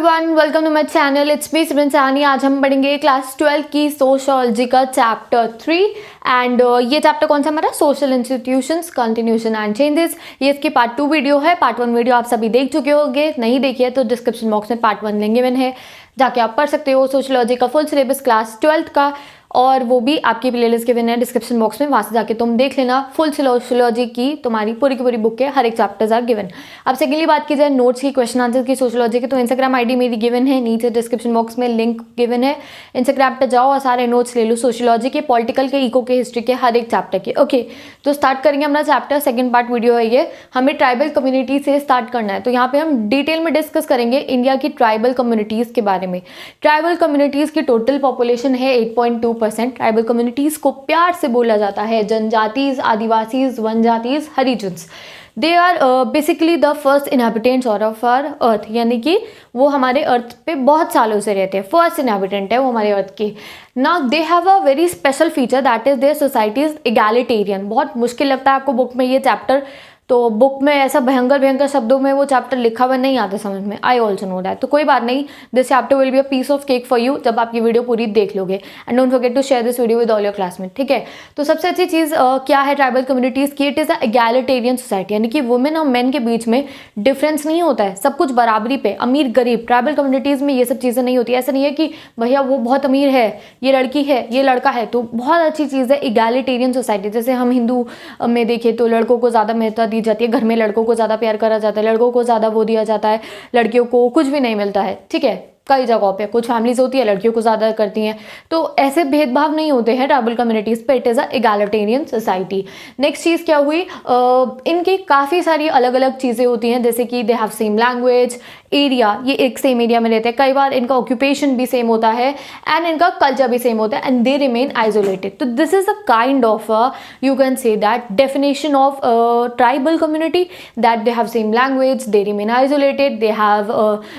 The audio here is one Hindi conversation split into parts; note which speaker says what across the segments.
Speaker 1: One welcome to my channel, it's me Simran Sahni. आज हम पढ़ेंगे क्लास 12 की सोशियोलॉजी का चैप्टर 3 एंड ये चैप्टर कौन सा हमारा social institutions continuation and changes. ये इसकी पार्ट 2 वीडियो है। पार्ट 1 वीडियो आप सभी देख चुके होंगे, नहीं देखिए तो डिस्क्रिप्शन बॉक्स में पार्ट 1 लिंक गिवन है, जाके आप पढ़ सकते हो। सोशियोलॉजी का फुल सिलेबस क्लास 12 का, और वो भी आपकी प्लेलिस्ट गिवन है डिस्क्रिप्शन बॉक्स में, वहाँ से जाके तुम देख लेना। फुल सोशियोलॉजी की तुम्हारी पूरी की पूरी बुक के हर एक चैप्टर्स आर गिवन। अब सेकेंडली बात की जाए नोट्स की, क्वेश्चन आंसर की सोशियोलॉजी की, तो इंस्टाग्राम आईडी मेरी गिवन है, नीचे डिस्क्रिप्शन बॉक्स में लिंक गिवन है। इंस्टाग्राम पे जाओ और सारे नोट्स ले लो सोशियोलॉजी के, पॉलिटिकल के, इको के, हिस्ट्री के, हर एक चैप्टर के। ओके, तो स्टार्ट करेंगे अपना चैप्टर। सेकंड पार्ट वीडियो है ये। हमें ट्राइबल कम्युनिटी से स्टार्ट करना है, तो यहाँ पे हम डिटेल में डिस्कस करेंगे इंडिया की ट्राइबल कम्युनिटीज़ के बारे में। ट्राइबल कम्युनिटीज़ की टोटल पॉपुलेशन है 8.2%। ट्राइबल कम्युनिटीज़ को प्यार से बोला जाता है जनजातीज, आदिवासीज, वनजातीज, हरिजन्स। They are basically the first inhabitants of our earth, यानी कि वो हमारे अर्थ पे बहुत सालों से रहते हैं, फर्स्ट इनहेबिटेंट है वो हमारे अर्थ की। Now they have a very special feature that is their society is egalitarian. बहुत मुश्किल लगता है आपको बुक में ये चैप्टर, तो बुक में ऐसा भयंकर शब्दों में वो चैप्टर लिखा हुआ नहीं आता समझ में। आई ऑल्सो नो दैट, तो कोई बात नहीं, this chapter will be a piece of cake for you जब आप ये वीडियो पूरी देख लोगे। And don't forget to share this video with all your classmate, ठीक है। तो सबसे अच्छी चीज़ क्या है ट्राइबल कम्युनिटीज़ की? It is a egalitarian society, यानी कि वुमेन और मेन के बीच में डिफरेंस नहीं होता है, सब कुछ बराबरी पे, अमीर गरीब। ट्राइबल कम्युनिटीज़ में ये सब चीज़ें नहीं होती। ऐसा नहीं है कि भैया वो बहुत अमीर है, ये लड़की है, ये लड़का है। तो बहुत अच्छी चीज़ है एगैलिटेरियन सोसाइटी। जैसे हम हिंदू में देखें तो लड़कों को ज़्यादा महत्व दी जाती है, घर में लड़कों को ज़्यादा प्यार करा जाता है, लड़कों को ज़्यादा वो दिया जाता है, लड़कियों को कुछ भी नहीं मिलता है, ठीक है। कई जगहों पे कुछ फैमिलीज होती है लड़कियों को ज़्यादा करती हैं, तो ऐसे भेदभाव नहीं होते हैं ट्राइबल कम्युनिटीज़ पे। It is a egalitarian society. Next चीज़ क्या हुई, इनकी काफ़ी सारी अलग अलग चीज़ें होती हैं, जैसे कि they have same language, area, ये एक सेम एरिया में रहते हैं, कई बार इनका ऑक्यूपेशन भी सेम होता है एंड इनका कल्चर भी सेम होता है, एंड दे रिमेन आइसोलेटेड। तो this is a kind of you can say that definition of tribal community, that they have same language, they remain isolated,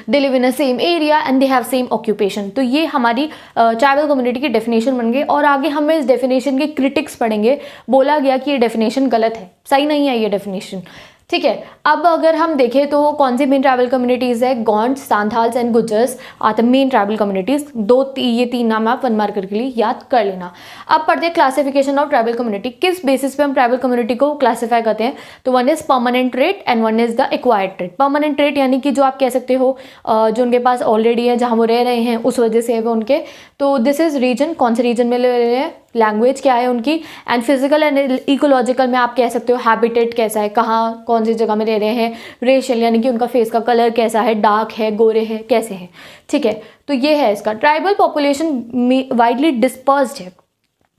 Speaker 1: they live in a same area and they have same occupation. तो ये हमारी ट्राइबल कम्युनिटी की डेफिनेशन बन गई। और आगे हम इस डेफिनेशन के क्रिटिक्स पढ़ेंगे। बोला गया कि ये डेफिनेशन गलत है, सही नहीं है ये डेफिनेशन, ठीक है। अब अगर हम देखें तो कौन सी मेन ट्राइबल कम्युनिटीज़ है, Gonds, Santhals and Gujjars are the main tribal communities. ये तीन नाम आप 1 मार्कर के लिए याद कर लेना। अब पढ़ते हैं क्लासिफिकेशन ऑफ ट्राइबल कम्युनिटी। किस बेसिस पे हम ट्राइबल कम्युनिटी को क्लासीफाई करते हैं? तो one is permanent trait and one is the acquired trait. Permanent trait यानी कि जो आप कह सकते हो जो उनके पास ऑलरेडी है, जहाँ वो रह रहे हैं उस वजह से है वो उनके। तो दिस इज रीजन, कौन से रीजन में रह रहे हैं, लैंग्वेज क्या है उनकी, एंड फिजिकल एंड इकोलॉजिकल में आप कह सकते हो हैबिटेट कैसा है, कहाँ कौन सी जगह में रह रहे हैं, रेशियल यानी कि उनका फेस का कलर कैसा है, डार्क है, गोरे हैं, कैसे हैं, ठीक है। तो ये है इसका। ट्राइबल पॉपुलेशन वाइडली डिस्पर्स्ड है,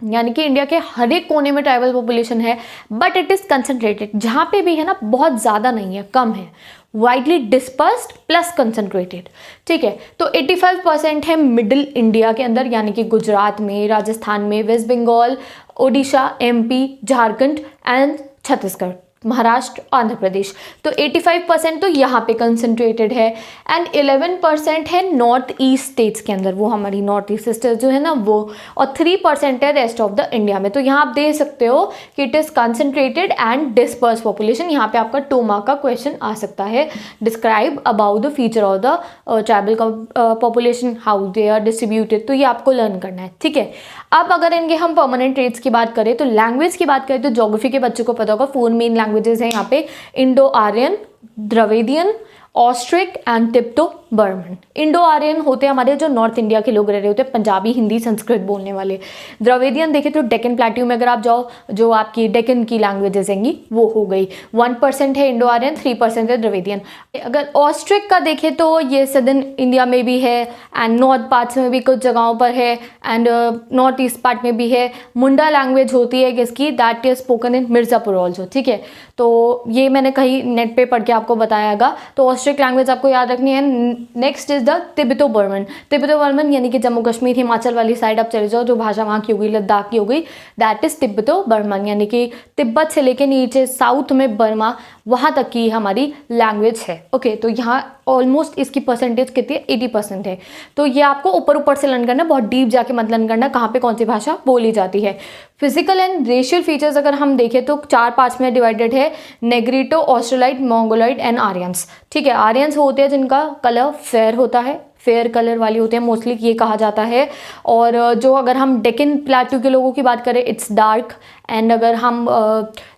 Speaker 1: यानी कि इंडिया के हर एक कोने में ट्राइबल पॉपुलेशन है, बट इट इज़ कंसनट्रेटेड। जहाँ पे भी है ना बहुत ज़्यादा नहीं है, कम है। वाइडली डिस्पर्स्ड प्लस कंसनट्रेटेड, ठीक है। तो 85% है मिडिल इंडिया के अंदर, यानी कि गुजरात में, राजस्थान में, वेस्ट बंगाल, ओडिशा, MP, झारखंड एंड छत्तीसगढ़, महाराष्ट्र, आंध्र प्रदेश। तो 85% तो यहाँ पे कंसंट्रेटेड है एंड 11% है नॉर्थ ईस्ट स्टेट्स के अंदर, वो हमारी नॉर्थ ईस्ट सिस्टर्स जो है ना वो, और 3% है रेस्ट ऑफ द इंडिया में। तो यहाँ आप देख सकते हो कि it is concentrated and disperse population. यहाँ पे आपका 2 मार्क का क्वेश्चन आ सकता है, describe about the feature of the tribal population, how they are distributed. तो ये आपको लर्न करना है, ठीक है। अब अगर इनके हम परमानेंट ट्रेट्स की बात करें, तो लैंग्वेज की बात करें तो ज्योग्राफी के बच्चों को पता होगा 4 मेन लैंग्वेजेस हैं यहाँ पे, Indo Aryan, Dravidian, Austric and Tibeto Burman. Indo Aryan होते हैं हमारे जो नॉर्थ इंडिया के लोग रह रहे होते हैं, पंजाबी, हिंदी, संस्कृत बोलने वाले। द्रविडियन देखें तो डेक्कन प्लेट्यू में अगर आप जाओ, जो आपकी डेक्कन की लैंग्वेजेस हैंगी वो हो गई। 1% है इंडो आर्यन, 3% है द्रविडियन। अगर ऑस्ट्रिक का देखें तो ये सदर्न इंडिया में भी है एंड नॉर्थ पार्ट्स में भी कुछ जगहों पर है एंड नॉर्थ ईस्ट पार्ट में भी है। मुंडा लैंग्वेज होती है किसकी, that is spoken in Mirzapur also, ठीक है। तो ये मैंने कहीं नेट पे पढ़ के आपको बतायागा। तो ऑस्ट्रिक लैंग्वेज आपको याद रखनी है। Next is the Tibeto Burman. Tibeto Burman यानी कि जम्मू कश्मीर, हिमाचल वाली साइड आप चले जाओ, जो भाषा वहाँ की होगी, लद्दाख की होगी, दैट इज तिब्बतो बर्मन, यानी कि तिब्बत से लेके नीचे साउथ में बर्मा, वहाँ तक की हमारी लैंग्वेज है। ओके, तो यहाँ ऑलमोस्ट इसकी परसेंटेज कितनी है, 80% है। तो ये आपको ऊपर ऊपर से लर्न करना, बहुत डीप जाके मत लर्न करना कहाँ पे कौन सी भाषा बोली जाती है। फिजिकल एंड रेशियल फीचर्स अगर हम देखें तो 4-5 में डिवाइडेड है, नेग्रिटो, ऑस्ट्रेलाइट, मोंगोलाइट एंड आर्यंस। ठीक है, आर्यंस होते हैं जिनका कलर फेयर होता है, फेयर कलर वाली होते हैं मोस्टली, ये कहा जाता है। और जो अगर हम डेक्कन प्लेटू के लोगों की बात करें, इट्स डार्क। एंड अगर हम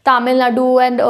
Speaker 1: तमिलनाडु एंड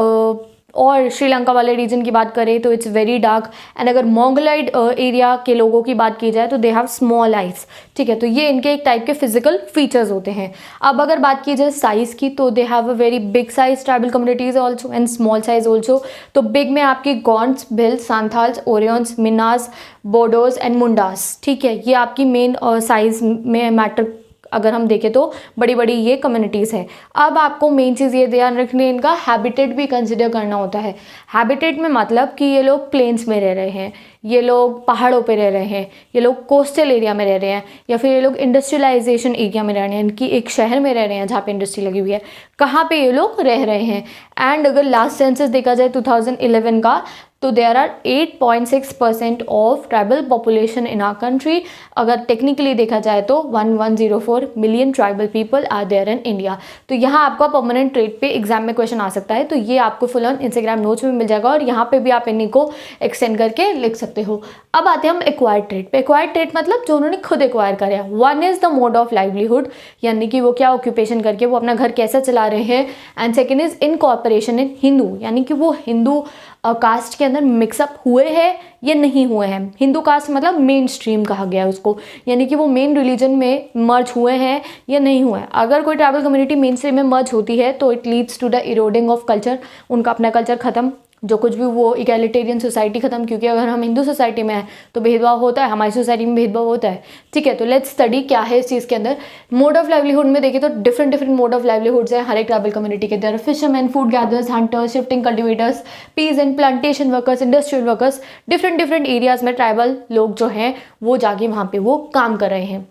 Speaker 1: और श्रीलंका वाले रीजन की बात करें तो इट्स वेरी डार्क। एंड अगर मोंगोलाइड एरिया के लोगों की बात की जाए तो दे हैव स्मॉल आइज। ठीक है, तो ये इनके एक टाइप के फिजिकल फीचर्स होते हैं। अब अगर बात की जाए साइज़ की तो दे have a very big size tribal communities also and small size also. तो बिग में आपकी गॉन्ड्स, भिल्स, सांथाल्स, ओरियंस, मिनास, बोडोज एंड मुंडास। ठीक है, ये आपकी मेन साइज में मैटर अगर हम देखें तो बड़ी बड़ी ये कम्युनिटीज़ हैं। अब आपको मेन चीज़ ये ध्यान रखनी है, इनका हैबिटेट भी कंसिडर करना होता है। हैबिटेट में मतलब कि ये लोग प्लेन्स में रह रहे हैं, ये लोग पहाड़ों पे रह रहे हैं, ये लोग कोस्टल एरिया में रह रहे हैं, या फिर ये लोग इंडस्ट्रियलाइजेशन एरिया में रह रहे हैं, इनकी एक शहर में रह रहे हैं जहाँ पे इंडस्ट्री लगी हुई है, कहाँ पे ये लोग रह रहे हैं। एंड अगर लास्ट सेंसस देखा जाए 2011 का, तो there are 8.6% of tribal population in our country. अगर टेक्निकली देखा जाए तो 1104 million tribal people are there in India. तो यहाँ आपका परमानेंट ट्रेड पे एग्जाम में क्वेश्चन आ सकता है, तो ये आपको फुल ऑन इंस्टाग्राम नोट्स में मिल जाएगा और यहाँ पे भी आप इन्हीं को एक्सटेंड करके लिख सकते हो। अब आते हैं हम एक्वायर्ड ट्रेड पे। एक्वायर्ड ट्रेड मतलब जो उन्होंने खुद एक्वायर करा। One is the mode of livelihood, यानी कि वो क्या ऑक्यूपेशन करके वो अपना घर कैसे चला रहे हैं। And second is incorporation in Hindu, यानी कि वो हिंदू कास्ट के अंदर मिक्सअप हुए हैं या नहीं हुए हैं। हिंदू कास्ट मतलब मेन स्ट्रीम कहा गया है उसको, यानी कि वो मेन रिलीजन में मर्ज हुए हैं या नहीं हुए हैं। अगर कोई ट्राइबल कम्युनिटी मेन स्ट्रीम में मर्ज होती है तो it leads to the eroding of culture, उनका अपना कल्चर खत्म, जो कुछ भी वो इक्वालिटेरियन सोसाइटी खत्म। क्योंकि अगर हम हिंदू सोसाइटी में हैं तो भेदभाव होता है, हमारी सोसाइटी में भेदभाव होता है। ठीक है, तो लेट्स स्टडी क्या है इस चीज़ के अंदर। मोड ऑफ लाइवलीहुड में देखिए तो डिफरेंट मोड ऑफ लाइवलीहुड्स हैं हर एक ट्राइबल कम्युनिटी के अंदर। Fisherman, food gathers, hunters, shifting cultivators, peasant, plantation workers, industrial workers, different areas में ट्राइबल लोग जो हैं वो जाके वहाँ पे वो काम कर रहे हैं।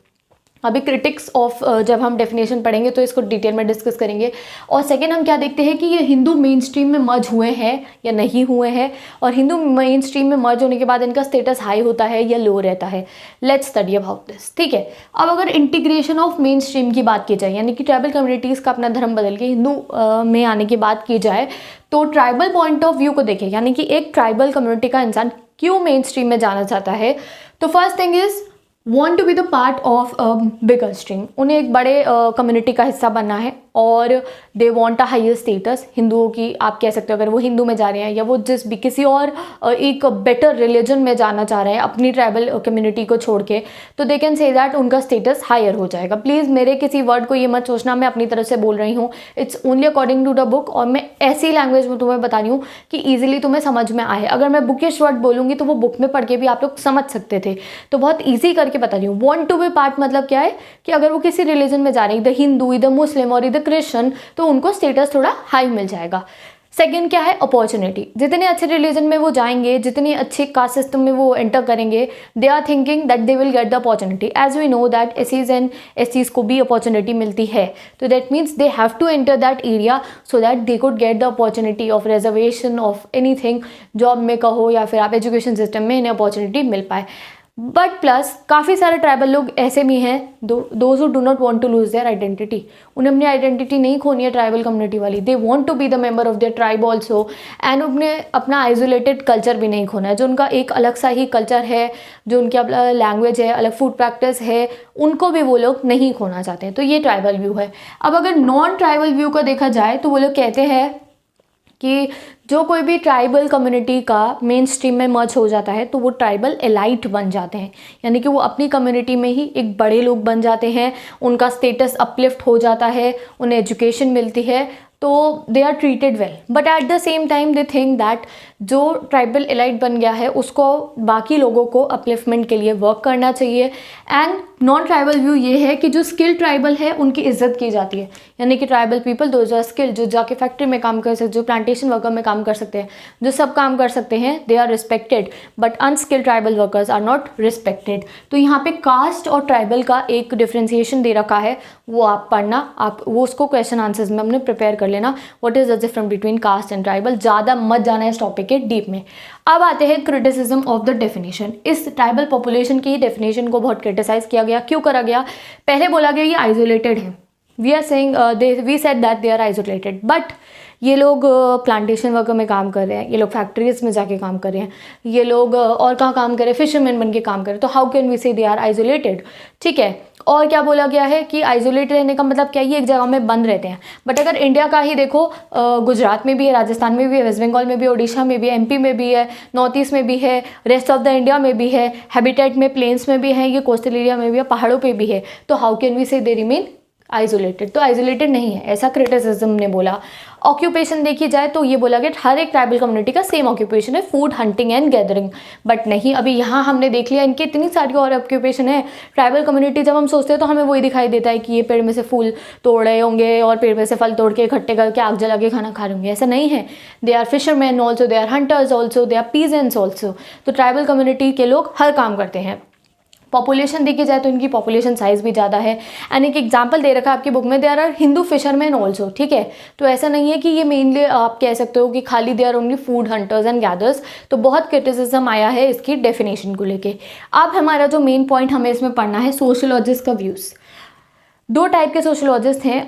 Speaker 1: अभी क्रिटिक्स ऑफ जब हम डेफिनेशन पढ़ेंगे तो इसको डिटेल में डिस्कस करेंगे। और सेकेंड हम क्या देखते हैं कि ये हिंदू मेन स्ट्रीम में मर्ज हुए हैं या नहीं हुए हैं, और हिंदू मेन स्ट्रीम में मर्ज होने के बाद इनका स्टेटस हाई होता है या लो रहता है। Let's study about this. ठीक है, अब अगर इंटीग्रेशन ऑफ मेन स्ट्रीम की बात की जाए, यानी कि ट्राइबल कम्युनिटीज़ का अपना धर्म बदल के हिंदू में आने की बात की जाए, तो ट्राइबल पॉइंट ऑफ व्यू को देखें, यानी कि एक ट्राइबल कम्युनिटी का इंसान क्यों मेन स्ट्रीम में जाना चाहता है। तो first thing is want to be the part of a bigger stream, उन्हें एक बड़े कम्युनिटी का हिस्सा बनना है और they want a higher status. हिंदुओं की आप कह सकते हो, अगर वो हिंदू में जा रहे हैं या वो जिस भी किसी और एक बेटर रिलीजन में जाना चाह रहे हैं अपनी ट्राइबल कम्युनिटी को छोड़ के, तो दे कैन से दैट उनका स्टेटस हायर हो जाएगा। प्लीज़ मेरे किसी वर्ड को ये मत सोचना मैं अपनी तरफ से बोल रही हूँ, it's only according to the book, और मैं ऐसी लैंग्वेज में तुम्हें बता रही हूँ कि ईजिली तुम्हें समझ में आए। अगर मैं बुकिश वर्ड बोलूँगी तो वो बुक में पढ़ के भी आप लोग समझ सकते थे, तो बहुत ईजी करके बता रही हूँ। वॉन्ट टू बी पार्ट मतलब क्या है कि अगर वो किसी रिलीजन में जा रहे हैं, इधर हिंदू, इधर मुस्लिम और इधर क्रिश्चियन, तो उनको स्टेटस थोड़ा हाई मिल जाएगा। सेकंड क्या है, अपॉर्चुनिटी। जितने अच्छे रिलीजन में वो जाएंगे, जितने अच्छे कास्ट सिस्टम में वो एंटर करेंगे, they are thinking that they will get the opportunity. As we know that एससीज एंड एसटीज को भी अपॉर्चुनिटी मिलती है, तो that means they have to enter that area so that they could get the opportunity of reservation of anything, job में कहो या फिर आप एजुकेशन सिस्टम में इन्हें अपॉर्चुनिटी मिल पाए। बट प्लस काफ़ी सारे ट्राइबल लोग ऐसे भी हैं, those who do not want to lose their identity. उन्हें अपनी आइडेंटिटी नहीं खोनी है ट्राइबल कम्युनिटी वाली, they want to be the member of their tribe also, and उन्हें अपना आइसोलेटेड कल्चर भी नहीं खोना है। जो उनका एक अलग सा ही कल्चर है, जो उनकी अपना लैंग्वेज है, अलग फूड प्रैक्टिस है, उनको भी वो लोग नहीं खोना चाहते हैं। तो ये ट्राइबल व्यू है। अब अगर नॉन ट्राइबल व्यू का देखा जाए तो वो लोग कहते हैं कि जो कोई भी ट्राइबल कम्युनिटी का मेन स्ट्रीम में मर्ज हो जाता है तो वो ट्राइबल एलाइट बन जाते हैं, यानी कि वो अपनी कम्युनिटी में ही एक बड़े लोग बन जाते हैं, उनका स्टेटस अपलिफ्ट हो जाता है, उन्हें एजुकेशन मिलती है, तो they are treated well. But at the same time they think that जो ट्राइबल एलाइट बन गया है उसको बाकी लोगों को अपलिफ्टमेंट के लिए वर्क करना चाहिए, एंड नॉन ट्राइबल व्यू ये है कि जो स्किल ट्राइबल है उनकी इज्जत की जाती है, यानी कि tribal people those are skill, जो जाके फैक्ट्री में काम कर सकते, जो प्लांटेशन वर्कर में काम कर सकते हैं, जो सब काम कर सकते हैं, they are respected, but unskilled tribal workers are not respected. तो यहाँ पे कास्ट और ट्राइबल का एक डिफ्रेंसिएशन दे रखा है, वो आप पढ़ना, आप वो उसको क्वेश्चन आंसर्स में अपने प्रिपेयर कर लेना, what is the difference between caste and tribal. ज़्यादा मत जाना है इस टॉपिक के डीप में। अब आते हैं क्रिटिसिज्म ऑफ द डेफिनेशन। इस ट्राइबल पॉपुलेशन की डेफिनेशन को बहुत क्रिटिसाइज किया गया। क्यों करा गया? पहले बोला गया ये आइसोलेटेड है, we are saying we said that they are isolated, but ये लोग प्लांटेशन वर्कर में काम कर रहे हैं, ये लोग फैक्ट्रीज में जाके काम कर रहे हैं, ये लोग और कहाँ काम कर रहे हैं, फिशरमैन बन के काम कर रहे हैं, तो हाउ कैन वी से दे आर आइसोलेटेड। ठीक है, और क्या बोला गया है कि आइसोलेटेड रहने का मतलब क्या, ये एक जगह में बंद रहते हैं। बट अगर इंडिया का ही देखो, गुजरात में भी है, राजस्थान में भी है, वेस्ट बंगाल में भी है, उड़ीसा में भी है, एमपी में भी है, नॉर्थ ईस्ट में भी है, रेस्ट ऑफ द इंडिया में भी है, हैबिटेट में प्लेन्स में भी है, ये कोस्टल एरिया में भी है, पहाड़ों पे भी है, तो हाउ कैन वी से दे रिमेन आइसोलेटेड। तो आइसोलेटेड नहीं है, ऐसा क्रिटिसिज्म ने बोला। ऑक्यूपेशन देखी जाए तो ये बोला गया हर एक ट्राइबल कम्युनिटी का सेम ऑक्यूपेशन है, food hunting and gathering, but नहीं, अभी यहाँ हमने देख लिया इनके इतनी सारी और ऑक्यूपेशन है। ट्राइबल कम्युनिटी जब हम सोचते हैं तो हमें वही दिखाई देता है कि ये पेड़ में से फूल तोड़ रहे होंगे और पेड़ में से फल तोड़ के इकट्ठे करके आग जला के खाना खा रहे होंगे, ऐसा नहीं है। They are fisherman also, they are hunters also, they are peasants also. तो ट्राइबल कम्युनिटी के लोग हर काम करते हैं। पॉपुलेशन देखी जाए तो इनकी पॉपुलेशन साइज भी ज़्यादा है। एंड एक एग्जांपल दे रखा है आपकी बुक में, they are Hindu fisherman also. ठीक है, तो ऐसा नहीं है कि ये मेनली आप कह सकते हो कि खाली they are only food hunters and gathers. तो बहुत क्रिटिसिज्म आया है इसकी डेफिनेशन को लेके। अब हमारा जो मेन पॉइंट हमें इसमें पढ़ना है, सोशियोलॉजिस्ट का व्यूज़। दो टाइप के सोशियोलॉजिस्ट हैं,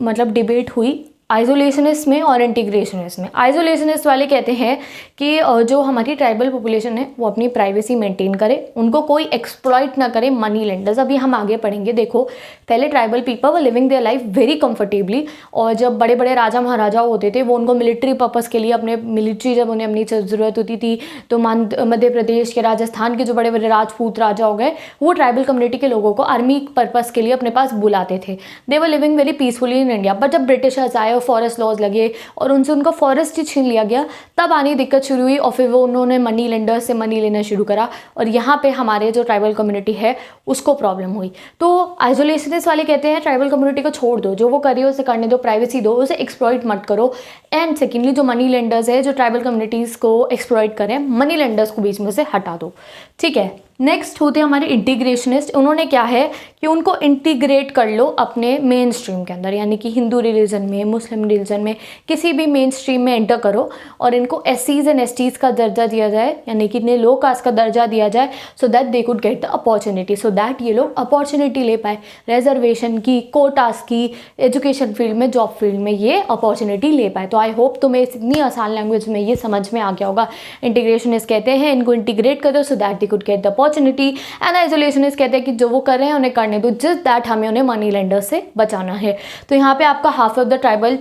Speaker 1: मतलब डिबेट हुई आइसोलेशनिस्ट में और इंटीग्रेशनिस्ट में। आइसोलेशनिस्ट वाले कहते हैं कि जो हमारी ट्राइबल पॉपुलेशन है वो अपनी प्राइवेसी मेंटेन करे, उनको कोई एक्सप्लॉइट ना करे मनी लेंडर्स। अभी हम आगे पढ़ेंगे, देखो पहले tribal people were living their life very comfortably, और जब बड़े बड़े राजा महाराजा होते थे वो उनको मिलिट्री पर्पज़ के लिए, अपने मिलिट्री जब उन्हें अपनी ज़रूरत होती थी तो मध्य प्रदेश के, राजस्थान के जो बड़े बड़े राजपूत राजा हो गए, वो ट्राइबल कम्युनिटी के लोगों को आर्मी पर्पज़ के लिए अपने पास बुलाते थे। They were living very peacefully in India. But जब ब्रिटिशर्स आए और फॉरेस्ट लॉज लगे और उनसे उनका फॉरेस्ट ही छीन लिया गया, तब आनी दिक्कत शुरू हुई और फिर वो उन्होंने मनी लेंडर्स से मनी लेना शुरू करा, और यहाँ पे हमारे जो ट्राइबल कम्युनिटी है उसको प्रॉब्लम हुई। तो आइसोलेशनिस्ट वाले कहते हैं ट्राइबल कम्युनिटी को छोड़ दो, जो वो कर रही है उसे करने दो, प्राइवेसी दो, उसे एक्सप्लॉइट मत करो। एंड सेकेंडली जो मनी लेंडर्स है, जो ट्राइबल कम्युनिटीज़ को एक्सप्लॉइट करें, मनी लेंडर्स को बीच में से हटा दो। ठीक है, नेक्स्ट होते हैं हमारे इंटीग्रेशनिस्ट। उन्होंने क्या है कि उनको इंटीग्रेट कर लो अपने मेन स्ट्रीम के अंदर, यानी कि हिंदू रिलीजन में, मुस्लिम रिलीजन में, किसी भी मेन स्ट्रीम में एंटर करो और इनको एससीज एंड एसटीज़ का दर्जा दिया जाए, यानी कि इन्हें लो कास्ट का दर्जा दिया जाए, सो that they could get the opportunity, so that ये लोग अपॉर्चुनिटी ले पाए, रिजर्वेशन की, कोटास की, एजुकेशन फील्ड में, जॉब फील्ड में ये अपॉर्चुनिटी ले पाए। तो आई होप तुम्हें इतनी आसान लैंग्वेज में ये समझ में आ गया होगा। इंटीग्रेशनिस्ट कहते हैं इनको इंटीग्रेट करो सो that they could get the opportunity, and isolationist कहते हैं कि जो वो कर रहे हैं उन्हें करने दो, जस्ट दैट हमें उन्हें मनी लेंडर्स से बचाना है। तो यहाँ पे आपका half of the tribal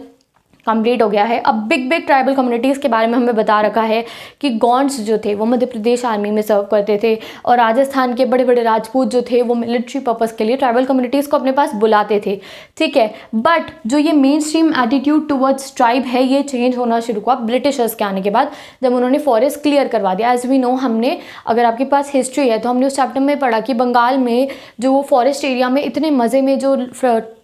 Speaker 1: complete हो गया है। अब बिग बिग ट्राइबल कम्युनिटीज़ के बारे में हमें बता रखा है कि गॉन्ड्स जो थे वो मध्य प्रदेश आर्मी में सर्व करते थे, और राजस्थान के बड़े बड़े राजपूत जो थे वो मिलिट्री पर्पज़ के लिए ट्राइबल कम्युनिटीज़ को अपने पास बुलाते थे। ठीक है, बट जो ये main stream attitude towards tribe है ये चेंज होना शुरू हुआ ब्रिटिशर्स के आने के बाद, जब उन्होंने फॉरेस्ट क्लियर करवा दिया। एज वी नो, हमने, अगर आपके पास हिस्ट्री है तो हमने उस चैप्टर में पढ़ा कि बंगाल में जो फॉरेस्ट एरिया में इतने मज़े में जो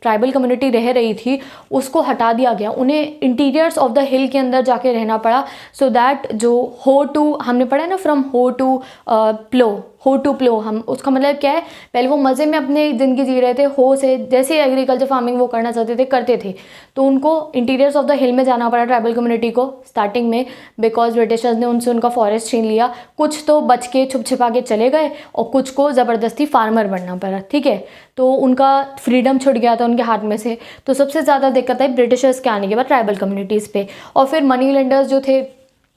Speaker 1: ट्राइबल कम्युनिटी रह रही थी उसको हटा दिया गया, उन्हें इंटीरियर्स ऑफ द हिल के अंदर जाके रहना पड़ा, सो दैट जो हो टू, हमने पढ़ा है ना, फ्रॉम हो टू प्लो, हो टू प्लो, हम उसका मतलब क्या है, पहले वो मज़े में अपने ज़िंदगी जी रहे थे, हो से जैसे एग्रीकल्चर फार्मिंग वो करना चाहते थे करते थे, तो उनको इंटीरियर्स ऑफ द हिल में जाना पड़ा ट्राइबल कम्युनिटी को स्टार्टिंग में, बिकॉज ब्रिटिशर्स ने उनसे उनका फॉरेस्ट छीन लिया। कुछ तो बच के छुप छिपा के चले गए और कुछ को ज़बरदस्ती फार्मर बनना पड़ा। ठीक है, तो उनका फ्रीडम छुट गया था उनके हाथ में से। तो सबसे ज़्यादा दिक्कत आई ब्रिटिशर्स के आने के बाद ट्राइबल कम्युनिटीज़ पे। और फिर मनी लेंडर्स जो थे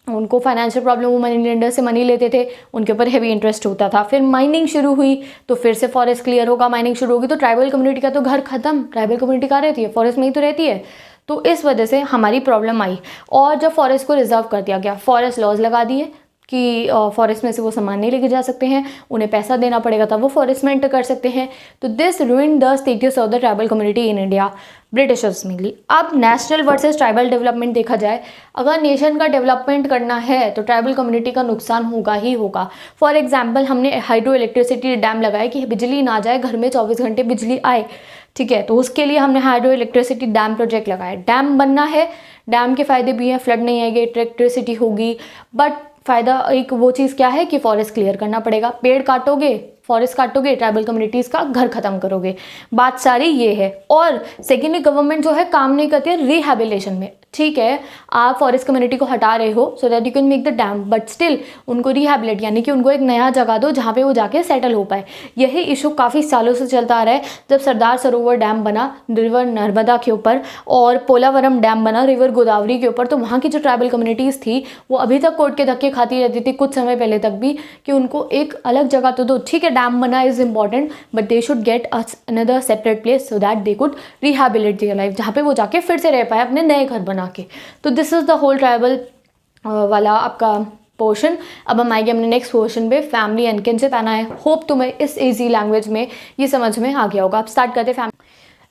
Speaker 1: उनको फाइनेंशियल प्रॉब्लम, वो मनी लेंडर से मनी लेते थे, उनके ऊपर हैवी इंटरेस्ट होता था। फिर माइनिंग शुरू हुई तो फिर से फॉरेस्ट क्लियर होगा, माइनिंग शुरू होगी तो ट्राइबल कम्युनिटी का तो घर खत्म, ट्राइबल कम्युनिटी कहाँ रहती है, फॉरेस्ट में ही तो रहती है। तो इस वजह से हमारी प्रॉब्लम आई, और जब फॉरेस्ट को रिजर्व कर दिया गया, फॉरेस्ट लॉज लगा दिए, कि फॉरेस्ट में से वो सामान नहीं लेके जा सकते हैं, उन्हें पैसा देना पड़ेगा तब वो फॉरेस्ट में एंटर कर सकते हैं। तो this ruined the status of the tribal community in India, Britishers mainly. अब नेशनल वर्सेस ट्राइबल डेवलपमेंट देखा जाए, अगर नेशन का डेवलपमेंट करना है तो ट्राइबल कम्युनिटी का नुकसान होगा ही होगा। फॉर एग्जाम्पल, हमने हाइड्रो इलेक्ट्रिसिटी डैम लगाया कि बिजली ना जाए, घर में 24 घंटे बिजली आए, ठीक है। तो उसके लिए हमने हाइड्रो इलेक्ट्रिसिटी डैम प्रोजेक्ट लगाया। डैम बनना है, डैम के फ़ायदे भी हैं, फ्लड नहीं आएगी, इलेक्ट्रिसिटी होगी, बट फ़ायदा एक वो चीज़ क्या है कि फॉरेस्ट क्लियर करना पड़ेगा। पेड़ काटोगे, फॉरेस्ट काटोगे, ट्राइबल कम्युनिटीज़ का घर खत्म करोगे, बात सारी ये है। और सेकेंडली, गवर्नमेंट जो है काम नहीं करती है रिहैबिलिटेशन में, ठीक है। आप फॉरेस्ट कम्युनिटी को हटा रहे हो so that you can make the dam, but still उनको रिहैबिलिट यानी कि उनको एक नया जगह दो जहाँ पे वो जाके सेटल हो पाए। यही इशू काफ़ी सालों से चलता आ रहा है। जब सरदार सरोवर डैम बना रिवर नर्मदा के ऊपर और पोलावरम डैम बना रिवर गोदावरी के ऊपर, तो वहाँ की जो ट्राइबल कम्युनिटीज़ थी वो अभी तक कोर्ट के धक्के खाती रहती थी, कुछ समय पहले तक भी, कि उनको एक अलग जगह तो दो, ठीक है। डैम बना is important, but they should get another separate place so that they could rehabilitate their life, जहाँ पे वो जाके फिर से रह पाए अपने नए घर बना के। तो this is the whole tribal वाला आपका पोर्शन। अब हम आएंगे अपने नेक्स्ट पोर्शन पे, family and kinship. And I hope तुम्हें इस इजी लैंग्वेज में ये समझ में आ गया होगा। अब स्टार्ट करते हैं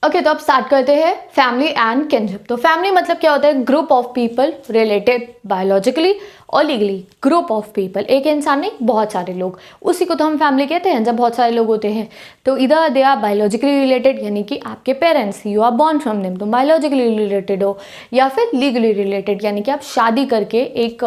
Speaker 1: ओके, तो अब स्टार्ट करते हैं फैमिली एंड किनशिप। तो फैमिली मतलब क्या होता है? Group of people related biologically और लीगली। ग्रुप ऑफ पीपल, एक इंसान नहीं, बहुत सारे लोग, उसी को तो हम फैमिली कहते हैं जब बहुत सारे लोग होते हैं। तो इधर दे आर बायोलॉजिकली रिलेटेड, यानी कि आपके parents, you are born from them, तो बायोलॉजिकली रिलेटेड हो, या फिर लीगली रिलेटेड, यानी कि आप शादी करके एक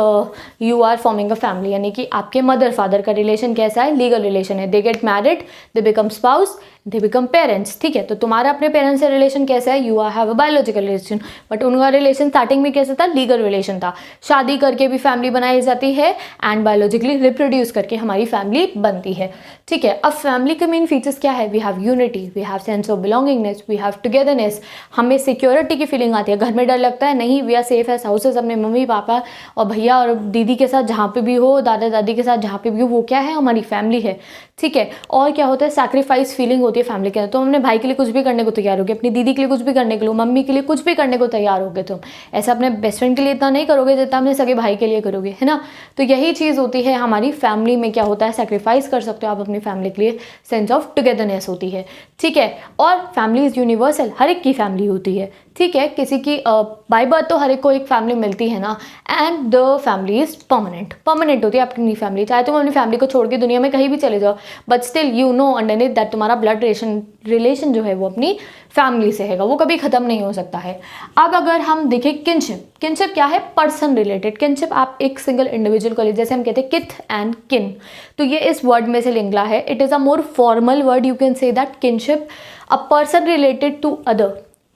Speaker 1: you are forming a family, यानी कि आपके मदर फादर का रिलेशन कैसा है? लीगल रिलेशन है। They get married, they become spouse, they become parents, ठीक है। तो तुम्हारा अपने पेरेंट्स से रिलेशन कैसा है? You are have a biological relation, but उनका रिलेशन स्टार्टिंग में कैसा था? लीगल रिलेशन था। शादी करके भी फैमिली बनाई जाती है एंड बायोलॉजिकली रिप्रोड्यूस करके हमारी फैमिली बनती है, ठीक है। अब फैमिली के मेन फीचर्स क्या है? We have unity, we have sense of belongingness, we have togetherness, हमें सिक्योरिटी की फीलिंग आती है। घर में डर लगता है? नहीं, we are safe as houses, अपने मम्मी पापा और भैया और दीदी के साथ जहाँ पे भी हो, दादा दादी के साथ जहाँ पे भी हो, वो क्या है? हमारी फैमिली है, ठीक है। और क्या होता है? सैक्रिफाइस फीलिंग होती है फैमिली के अंदर। तो अपने भाई के लिए कुछ भी करने को तैयार हो गए, अपनी दीदी के लिए कुछ भी करने के लिए, मम्मी के लिए कुछ भी करने को तैयार हो गए। तुम ऐसा अपने बेस्ट फ्रेंड के लिए इतना नहीं करोगे जितना अपने सगे भाई के लिए करोगे, है ना। तो यही चीज़ होती है हमारी फैमिली में। क्या होता है? सैक्रिफाइस कर सकते हो आप अपनी फैमिली के लिए, सेंस ऑफ टुगेदरनेस होती है, ठीक है। और फैमिली इज़ यूनिवर्सल, हर एक की फैमिली होती है, ठीक है। किसी की बाय बर्थ तो हर एक को एक फैमिली मिलती है ना। And the family is permanent, permanent होती है अपनी फैमिली। चाहे तुम अपनी फैमिली को छोड़ के दुनिया में कहीं भी चले जाओ, but still you know underneath that तुम्हारा ब्लड रिलेशन जो है वो अपनी फैमिली से है, वो कभी ख़त्म नहीं हो सकता है। अब अगर हम देखें किनशिप, किनशिप क्या है? Person related. किनशिप आप एक सिंगल इंडिविजुअल को, जैसे हम कहते हैं किथ एंड किन, तो ये इस वर्ड में से निकला है। It is a more formal word, you can say that kinship a person related to other,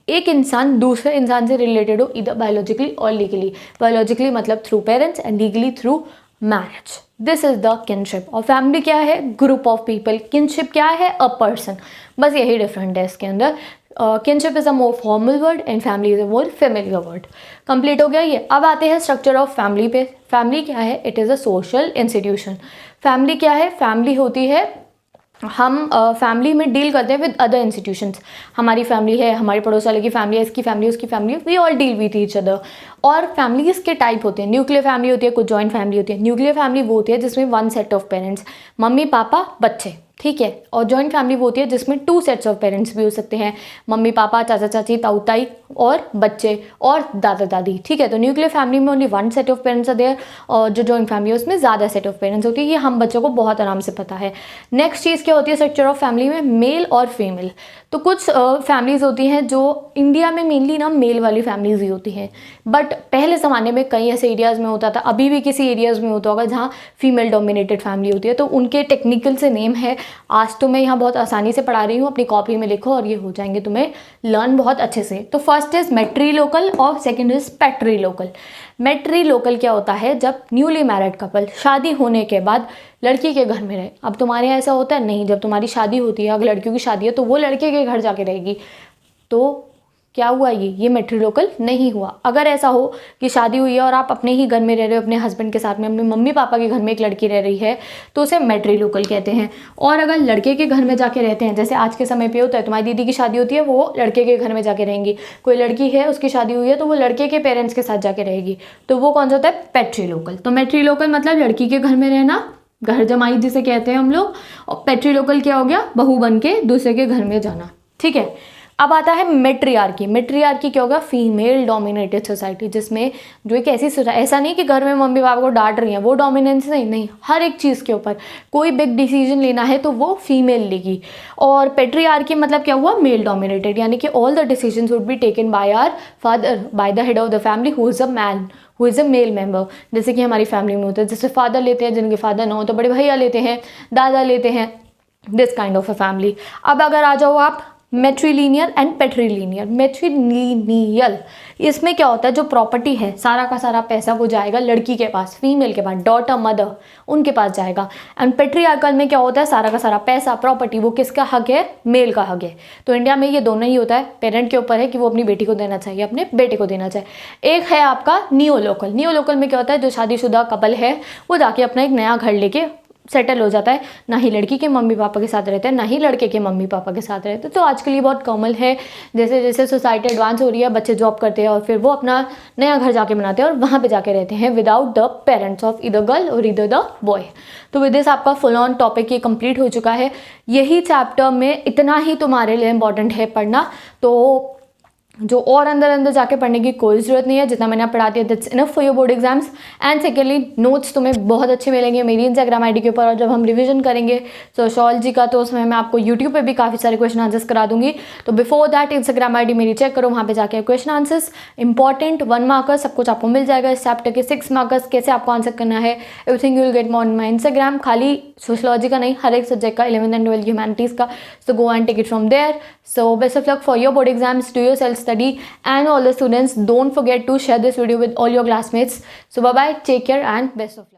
Speaker 1: एक इंसान दूसरे इंसान से रिलेटेड हो, इधर बायोलॉजिकली और लीगली। बायोलॉजिकली मतलब through parents and legally through marriage. This is the kinship. और फैमिली क्या है? Group of people. किनशिप क्या है? A person. बस यही डिफरेंट है इसके अंदर। Kinship is a more formal word and family is a more familiar word. Complete हो गया ये। अब आते हैं स्ट्रक्चर ऑफ फैमिली पे। फैमिली क्या है? It is a social institution. Family क्या है? फैमिली होती है, हम फैमिली में डील करते हैं विद अदर इंस्टीट्यूशंस। हमारी फैमिली है, हमारे पड़ोस वाले की फैमिली है, इसकी फैमिली, उसकी family, we all deal with each other. और फैमिलीज़ के टाइप होते हैं। न्यूक्लियर फैमिली होती है, कुछ जॉइंट फैमिली होती है। न्यूक्लियर फैमिली वो होती है जिसमें one set of parents, mummy papa बच्चे, ठीक है। और जॉइंट फैमिली वो होती है जिसमें टू सेट्स ऑफ पेरेंट्स भी हो सकते हैं, मम्मी पापा, चाचा चाची, ताऊ ताई और बच्चे और दादा दादी, ठीक है। तो न्यूक्लियर फैमिली में only one set of parents are there, और जो जॉइंट फैमिली है उसमें ज़्यादा सेट ऑफ पेरेंट्स होती है। ये हम बच्चों को बहुत आराम से पता है। नेक्स्ट चीज़ क्या होती है स्ट्रक्चर ऑफ फैमिली में? मेल और फीमेल। तो कुछ फैमिलीज़ होती हैं जो इंडिया में मेनली ना मेल वाली फैमिलीज़ ही होती हैं, बट पहले ज़माने में कई ऐसे एरियाज़ में होता था, अभी भी किसी एरियाज़ में होता होगा जहाँ फीमेल डोमिनेटेड फैमिली होती है। तो उनके टेक्निकल से नेम है, आज तो मैं यहाँ बहुत आसानी से पढ़ा रही हूँ, अपनी कॉपी में लिखो और ये हो जाएंगे तुम्हें लर्न बहुत अच्छे से। तो फर्स्ट इज मैट्री लोकल और सेकेंड इज पैट्री लोकल। मैट्री लोकल क्या होता है? जब न्यूली मैरिड कपल शादी होने के बाद लड़की के घर में रहे। अब तुम्हारे यहाँ ऐसा होता है? नहीं, जब तुम्हारी शादी होती है, अगर लड़कियों की शादी है तो वो लड़के के घर जाके रहेगी। तो क्या हुआ, ये मैट्रिलोकल नहीं हुआ। अगर ऐसा हो कि शादी हुई है और आप अपने ही घर में रह रहे हो, अपने हस्बैंड के साथ में, अपने मम्मी पापा के घर में एक लड़की रह रही है, तो उसे मैट्रिलोकल कहते हैं। और अगर लड़के के घर में जाके रहते हैं, जैसे आज के समय पे होता है, तुम्हारी दीदी की शादी होती है, वो लड़के के घर में जाके रहेंगी। कोई लड़की है, उसकी शादी हुई है, तो वो लड़के के पेरेंट्स के साथ जाके रहेगी, तो वो कौन सा होता है, पैट्रिलोकल। तो मैट्रिलोकल मतलब लड़की के घर में रहना, घर जमाई जिसे कहते हैं हम लोग, और पैट्रिलोकल क्या हो गया, बहू बन के दूसरे के घर में जाना। ठीक है, अब आता है मेट्रियार्की। मेट्रियार्की क्या होगा, फीमेल डोमिनेटेड सोसाइटी, जिसमें जो एक ऐसी सोसाइटी, ऐसा नहीं कि घर में मम्मी पापा को डांट रही हैं, वो डोमिनेंस नहीं, हर एक चीज़ के ऊपर कोई बिग डिसीजन लेना है तो वो फीमेल लेगी। और पेट्रियार्की मतलब क्या हुआ, मेल डोमिनेटेड, यानी कि all the decisions would be taken by our father, by the head of the family who is a man, who is a male member. जैसे कि हमारी फैमिली में होता है, जैसे फादर लेते हैं, जिनके फादर ना हो तो बड़े भैया लेते हैं, दादा लेते हैं, this kind of a family. अब अगर आ जाओ आप मैट्रिलिनियल एंड पेट्रिलिनियल। मैट्रिलिनियल, इसमें क्या होता है, जो प्रॉपर्टी है, सारा का सारा पैसा वो जाएगा लड़की के पास, फीमेल के पास, डॉटर, मदर, उनके पास जाएगा। एंड पेट्रियार्कल में क्या होता है, सारा का सारा पैसा, प्रॉपर्टी, वो किसका हक है, मेल का हक है। तो इंडिया में ये दोनों ही होता है, पेरेंट के ऊपर है कि वो अपनी बेटी को देना चाहिए, अपने बेटे को देना चाहिए। एक है आपका नियोलोकल। नियोलोकल में क्या होता है, जो शादीशुदा कपल है वो जाके अपना एक नया घर लेके सेटल हो जाता है, ना ही लड़की के मम्मी पापा के साथ रहते हैं, ना ही लड़के के मम्मी पापा के साथ रहते हैं। तो आजकल ये बहुत कॉमन है, जैसे जैसे सोसाइटी एडवांस हो रही है, बच्चे जॉब करते हैं और फिर वो अपना नया घर जाके बनाते हैं और वहाँ पे जाके रहते हैं without the parents of either girl और ईदर द बॉय। तो विद दिस आपका फुल ऑन टॉपिक ये कंप्लीट हो चुका है। यही चैप्टर में इतना ही तुम्हारे लिए इंपॉर्टेंट है पढ़ना, तो जो और अंदर अंदर जाके पढ़ने की कोई ज़रूरत नहीं है, जितना मैंने पढ़ा दिया that's enough for your board exams. And secondly notes तुम्हें बहुत अच्छे मिलेंगे मेरी इंस्टाग्राम आईडी के ऊपर, और जब हम रिवीजन करेंगे सोशियोलॉजी का तो उसमें मैं आपको यूट्यूब पे भी काफ़ी सारे क्वेश्चन आंसर्स करा दूंगी। तो बिफोर दैट इंस्टाग्राम आईडी मेरी चेक करो, वहाँ पे जाके क्वेश्चन आंसर्स इंपॉर्टेंट 1 मार्कर्स सब कुछ आपको मिल जाएगा। इस चैप्टर के 6 मार्कर्स कैसे आपको आंसर करना है, everything you will get on my Instagram. खाली सोशियोलॉजी का नहीं, हर एक सब्जेक्ट का, 11th एंड 12th ह्यूमैनिटीज़ का। So go and take it from there. So best of luck for your board exams, do your self study, and all the students don't forget to share this video with all your classmates. So bye bye, take care and best of luck.